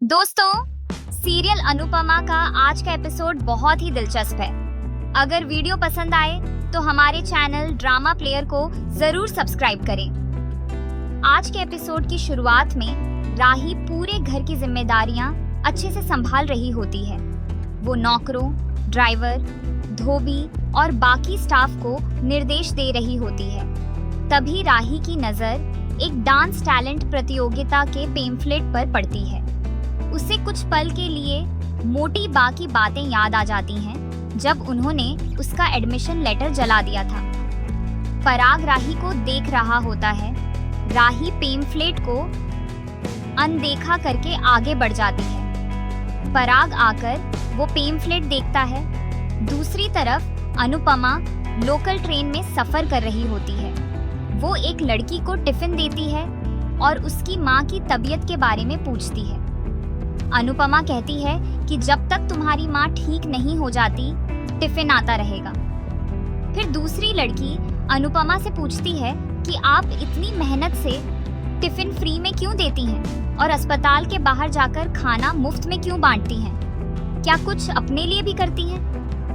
दोस्तों, सीरियल अनुपमा का आज का एपिसोड बहुत ही दिलचस्प है। अगर वीडियो पसंद आए तो हमारे चैनल ड्रामा प्लेयर को जरूर सब्सक्राइब करें। आज के एपिसोड की शुरुआत में राही पूरे घर की जिम्मेदारियां अच्छे से संभाल रही होती है। वो नौकरों, ड्राइवर, धोबी और बाकी स्टाफ को निर्देश दे रही होती है। तभी राही की नजर एक डांस टैलेंट प्रतियोगिता के पेम्फलेट पर पड़ती है। उसे कुछ पल के लिए मोटी बा की बातें याद आ जाती हैं जब उन्होंने उसका एडमिशन लेटर जला दिया था। पराग राही को देख रहा होता है। राही पेम्फलेट को अनदेखा करके आगे बढ़ जाती है। पराग आकर वो पेम्फलेट देखता है। दूसरी तरफ अनुपमा लोकल ट्रेन में सफर कर रही होती है। वो एक लड़की को टिफिन देती है और उसकी माँ की तबीयत के बारे में पूछती है। अनुपमा कहती है कि जब तक तुम्हारी माँ ठीक नहीं हो जाती टिफिन आता रहेगा। फिर दूसरी लड़की अनुपमा से पूछती है कि आप इतनी मेहनत से टिफिन फ्री में क्यों देती हैं और अस्पताल के बाहर जाकर खाना मुफ्त में क्यों बांटती हैं? क्या कुछ अपने लिए भी करती हैं?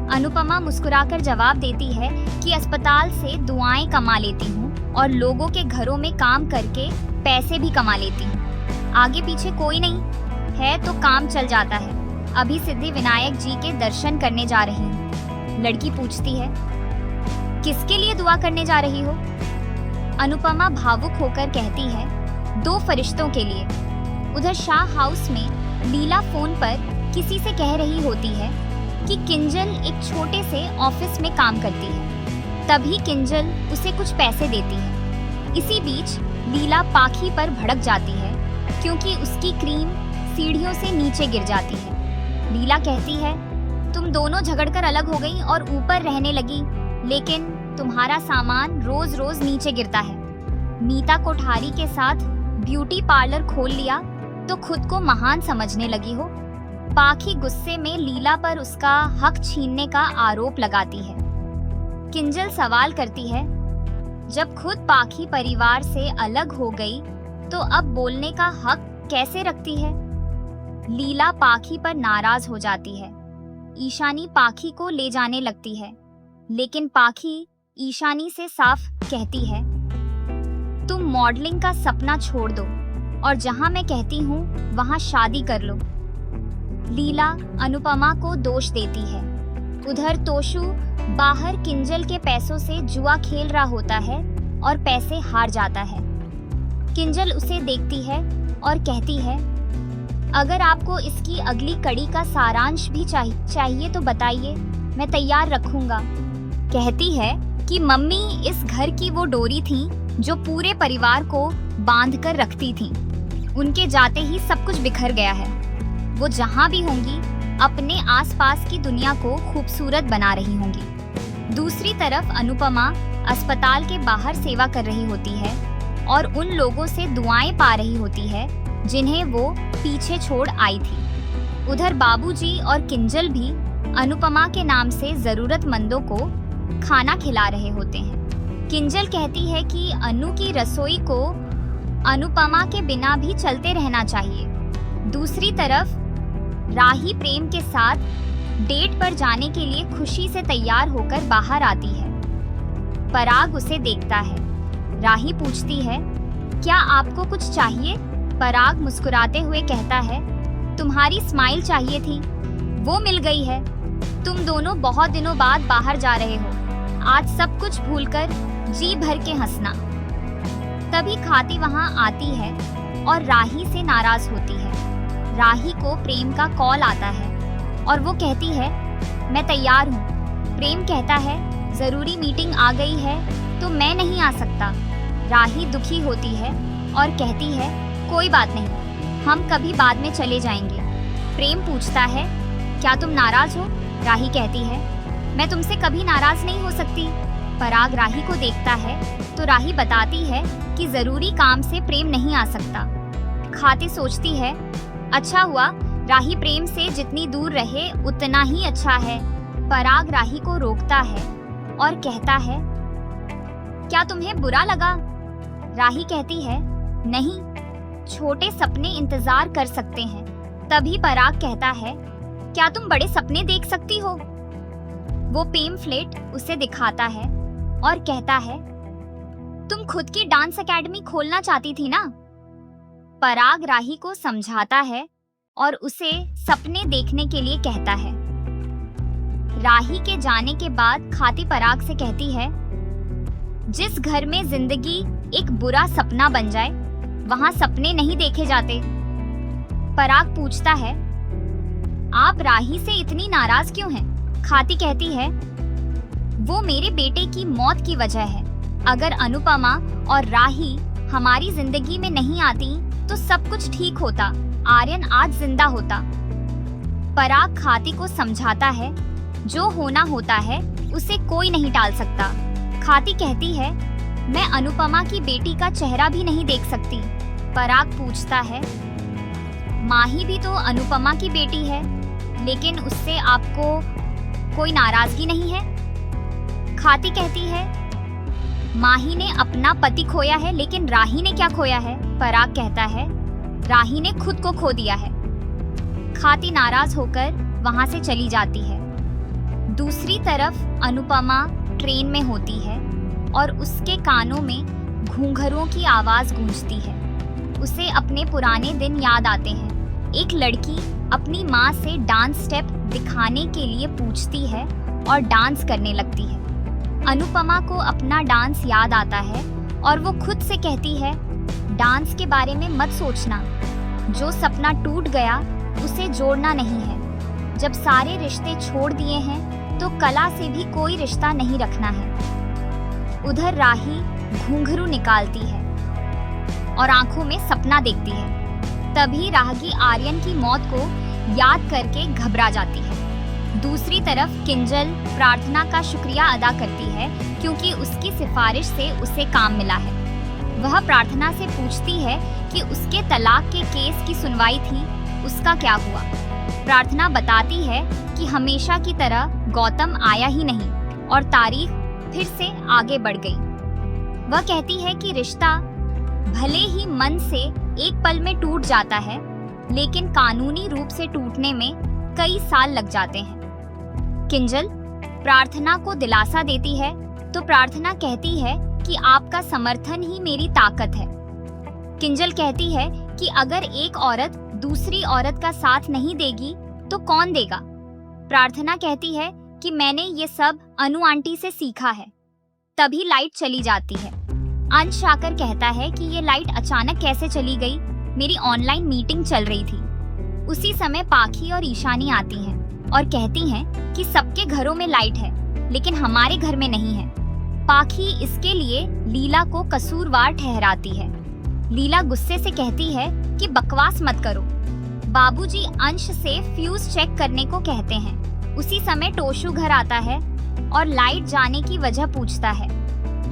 अनुपमा मुस्कुराकर जवाब देती है कि अस्पताल से दुआएं कमा लेती हूँ और लोगों के घरों में काम करके पैसे भी कमा लेती हूँ। आगे पीछे कोई नहीं है तो काम चल जाता है। अभी सिद्धि विनायक जी के दर्शन करने जा रही हूँ। लड़की पूछती है, किसके लिए दुआ करने जा रही हो? अनुपमा भावुक होकर कहती है, 2 फरिश्तों के लिए। उधर शाह हाउस में लीला फोन पर किसी से कह रही होती है कि किंजल एक छोटे से ऑफिस में काम करती है। तभी किंजल उसे कुछ पैसे देती है। इसी बीच लीला पाखी पर भड़क जाती है क्योंकि उसकी क्रीम सीढ़ियों से नीचे गिर जाती है। लीला कहती है, तुम दोनों झगड़कर अलग हो गई और ऊपर रहने लगी, लेकिन तुम्हारा सामान रोज रोज नीचे गिरता है। मीता कोठारी के साथ ब्यूटी पार्लर खोल लिया तो खुद को महान समझने लगी हो। पाखी गुस्से में लीला पर उसका हक छीनने का आरोप लगाती है। किंजल सवाल करती है, जब खुद पाखी परिवार से अलग हो गई तो अब बोलने का हक कैसे रखती है? लीला पाखी पर नाराज हो जाती है। ईशानी पाखी को ले जाने लगती है, लेकिन पाखी ईशानी से साफ कहती है, तुम मॉडलिंग का सपना छोड़ दो और जहां मैं कहती हूँ वहां शादी कर लो। लीला अनुपमा को दोष देती है। उधर तोशु बाहर किंजल के पैसों से जुआ खेल रहा होता है और पैसे हार जाता है। किंजल उसे देखती है और कहती है, अगर आपको इसकी अगली कड़ी का सारांश भी चाहिए तो बताइए, मैं तैयार रखूंगा। कहती है कि मम्मी इस घर की वो डोरी थी जो पूरे परिवार को बांध कर रखती थी। उनके जाते ही सब कुछ बिखर गया है। वो जहां भी होंगी अपने आसपास की दुनिया को खूबसूरत बना रही होंगी। दूसरी तरफ अनुपमा अस्पताल के बाहर सेवा कर रही होती है और उन लोगों से दुआएं पा रही होती है जिन्हें वो पीछे छोड़ आई थी। उधर बाबूजी और किंजल भी अनुपमा के नाम से जरूरतमंदों को खाना खिला रहे होते हैं। किंजल कहती है कि अनु की रसोई को अनुपमा के बिना भी चलते रहना चाहिए। दूसरी तरफ राही प्रेम के साथ डेट पर जाने के लिए खुशी से तैयार होकर बाहर आती है। पराग उसे देखता है। राही पूछती है, क्या आपको कुछ चाहिए? पराग मुस्कुराते हुए कहता है, तुम्हारी स्माइल चाहिए थी, वो मिल गई है। तुम दोनों बहुत दिनों बाद बाहर जा रहे हो। आज सब कुछ भूलकर जी भर के हंसना। तभी खाती वहां आती है और राही से नाराज होती है। राही को प्रेम का कॉल आता है और वो कहती है, मैं तैयार हूँ। प्रेम कहता है, जरूरी मीटिंग आ गई है तो मैं नहीं आ सकता। राही दुखी होती है और कहती है, कोई बात नहीं, हम कभी बाद में चले जाएंगे। प्रेम पूछता है, क्या तुम नाराज हो? राही कहती है, मैं तुमसे कभी नाराज नहीं हो सकती। पराग राही को देखता है तो राही बताती है कि जरूरी काम से प्रेम नहीं आ सकता। खाती सोचती है, अच्छा हुआ राही प्रेम से जितनी दूर रहे उतना ही अच्छा है। पराग राही को रोकता है और कहता है, क्या तुम्हें बुरा लगा? राही कहती है, नहीं, छोटे सपने इंतजार कर सकते हैं, तभी पराग कहता है, क्या तुम बड़े सपने देख सकती हो? वो पेम्फलेट उसे दिखाता है और कहता है, तुम खुद की डांस एकेडमी खोलना चाहती थी ना? पराग राही को समझाता है और उसे सपने देखने के लिए कहता है। राही के जाने के बाद खाती पराग से कहती है, जिस घर में जिंदगी एक बुरा सपना बन जाए वहां सपने नहीं देखे जाते। पराग पूछता है, आप राही से इतनी नाराज क्यों हैं? खाती कहती है, वो मेरे बेटे की मौत की वजह है। अगर अनुपमा और राही हमारी जिंदगी में नहीं आती तो सब कुछ ठीक होता, आर्यन आज जिंदा होता। पराग खाती को समझाता है, जो होना होता है उसे कोई नहीं टाल सकता। खाती कहती है, मैं अनुपमा की बेटी का चेहरा भी नहीं देख सकती। पराग पूछता है, माही भी तो अनुपमा की बेटी है, लेकिन उससे आपको कोई नाराजगी नहीं है? खाती कहती है, माही ने अपना पति खोया है, लेकिन राही ने क्या खोया है? पराग कहता है, राही ने खुद को खो दिया है। खाती नाराज होकर वहां से चली जाती है। दूसरी तरफ अनुपमा ट्रेन में होती है और उसके कानों में घूंघरों की आवाज गूंजती है। उसे अपने पुराने दिन याद आते हैं। एक लड़की अपनी माँ से डांस स्टेप दिखाने के लिए पूछती है और डांस करने लगती है। अनुपमा को अपना डांस याद आता है और वो खुद से कहती है, डांस के बारे में मत सोचना, जो सपना टूट गया उसे जोड़ना नहीं है। जब सारे रिश्ते छोड़ दिए हैं तो कला से भी कोई रिश्ता नहीं रखना है। उधर राही घुंघरू निकालती है और आंखों में सपना देखती है। तभी राहगी आर्यन की मौत को याद करके घबरा जाती है। दूसरी तरफ किंजल प्रार्थना का शुक्रिया अदा करती है क्योंकि उसकी सिफारिश से उसे काम मिला है। वह प्रार्थना से पूछती है कि उसके तलाक के केस की सुनवाई थी, उसका क्या हुआ? प्रार्थना बताती है कि हमेशा की तरह गौतम आया ही नहीं और तारीख फिर से आगे बढ़ गई। वह कहती है कि रिश्ता भले ही मन से एक पल में टूट जाता है, लेकिन कानूनी रूप से टूटने में कई साल लग जाते हैं। किंजल प्रार्थना को दिलासा देती है तो प्रार्थना कहती है कि आपका समर्थन ही मेरी ताकत है। किंजल कहती है कि अगर एक औरत दूसरी औरत का साथ नहीं देगी तो कौन देगा? प्रार्थना कहती है कि मैंने ये सब अनु आंटी से सीखा है। तभी लाइट चली जाती है। अंश आकर कहता है कि ये लाइट अचानक कैसे चली गई? मेरी ऑनलाइन मीटिंग चल रही थी। उसी समय पाखी और ईशानी आती हैं और कहती हैं कि सबके घरों में लाइट है, लेकिन हमारे घर में नहीं है। पाखी इसके लिए लीला को कसूरवार ठहराती है। लीला गुस्से से कहती है कि बकवास मत करो। बाबूजी अंश से फ्यूज चेक करने को कहते हैं। उसी समय टोशू घर आता है और लाइट जाने की वजह पूछता है।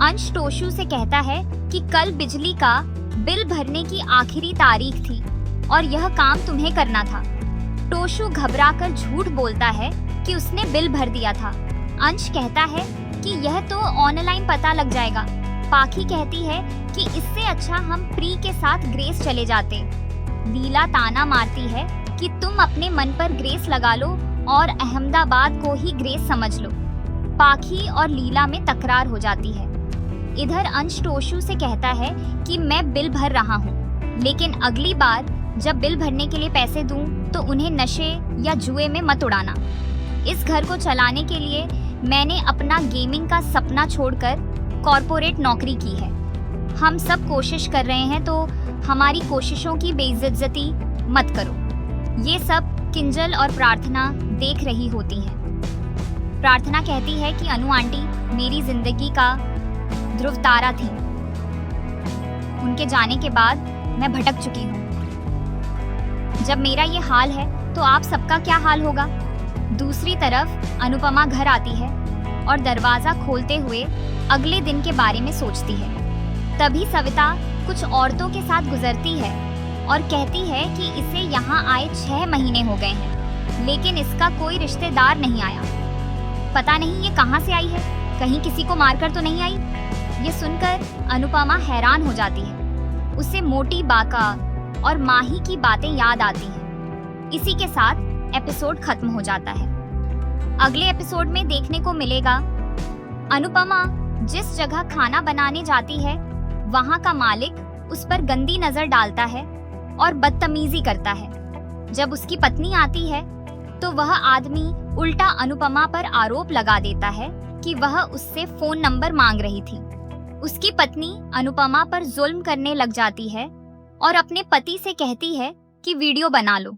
अंश टोशू से कहता है कि कल बिजली का बिल भरने की आखिरी तारीख थी और यह काम तुम्हें करना था। टोशू घबराकर झूठ बोलता है कि उसने बिल भर दिया था। अंश कहता है कि यह तो ऑनलाइन पता लग जाएगा। पाखी कहती है कि इससे अच्छा हम प्री के साथ ग्रेस चले जाते। लीला ताना मारती है कि तुम अपने मन पर ग्रेस लगा लो और अहमदाबाद को ही ग्रेस समझ लो। पाखी और लीला में तकरार हो जाती है। इधर अंश टोशू से कहता है कि मैं बिल भर रहा हूँ, लेकिन अगली बार जब बिल भरने के लिए पैसे दूं तो उन्हें नशे या जुए में मत उड़ाना। इस घर को चलाने के लिए मैंने अपना गेमिंग का सपना छोड़कर कॉर्पोरेट नौकरी की है। हम सब कोशिश कर रहे हैं तो हमारी कोशिशों की बेइज्जती मत करो। ये सब किंजल और प्रार्थना देख रही होती हैं। प्रार्थना कहती है कि अनु आंटी मेरी जिंदगी का ध्रुव तारा थी। उनके जाने के बाद मैं भटक चुकी हूँ। जब मेरा ये हाल है तो आप सबका क्या हाल होगा? दूसरी तरफ अनुपमा घर आती है और दरवाजा खोलते हुए अगले दिन के बारे में सोचती है। तभी सविता कुछ औरतों के साथ गुजरती है और कहती है कि इसे यहाँ आए 6 महीने हो गए हैं, लेकिन इसका कोई रिश्तेदार नहीं आया। पता नहीं ये कहाँ से आई है, कहीं किसी को मारकर तो नहीं आई। ये सुनकर अनुपमा हैरान हो जाती है। उसे मोटी बाका और माही की बातें याद आती हैं। इसी के साथ एपिसोड खत्म हो जाता है। अगले एपिसोड में देखने को मिलेगा अनुपमा जिस जगह खाना बनाने जाती है वहां का मालिक उस पर गंदी नजर डालता है और बदतमीजी करता है। जब उसकी पत्नी आती है तो वह आदमी उल्टा अनुपमा पर आरोप लगा देता है कि वह उससे फोन नंबर मांग रही थी। उसकी पत्नी अनुपमा पर जुल्म करने लग जाती है और अपने पति से कहती है कि वीडियो बना लो।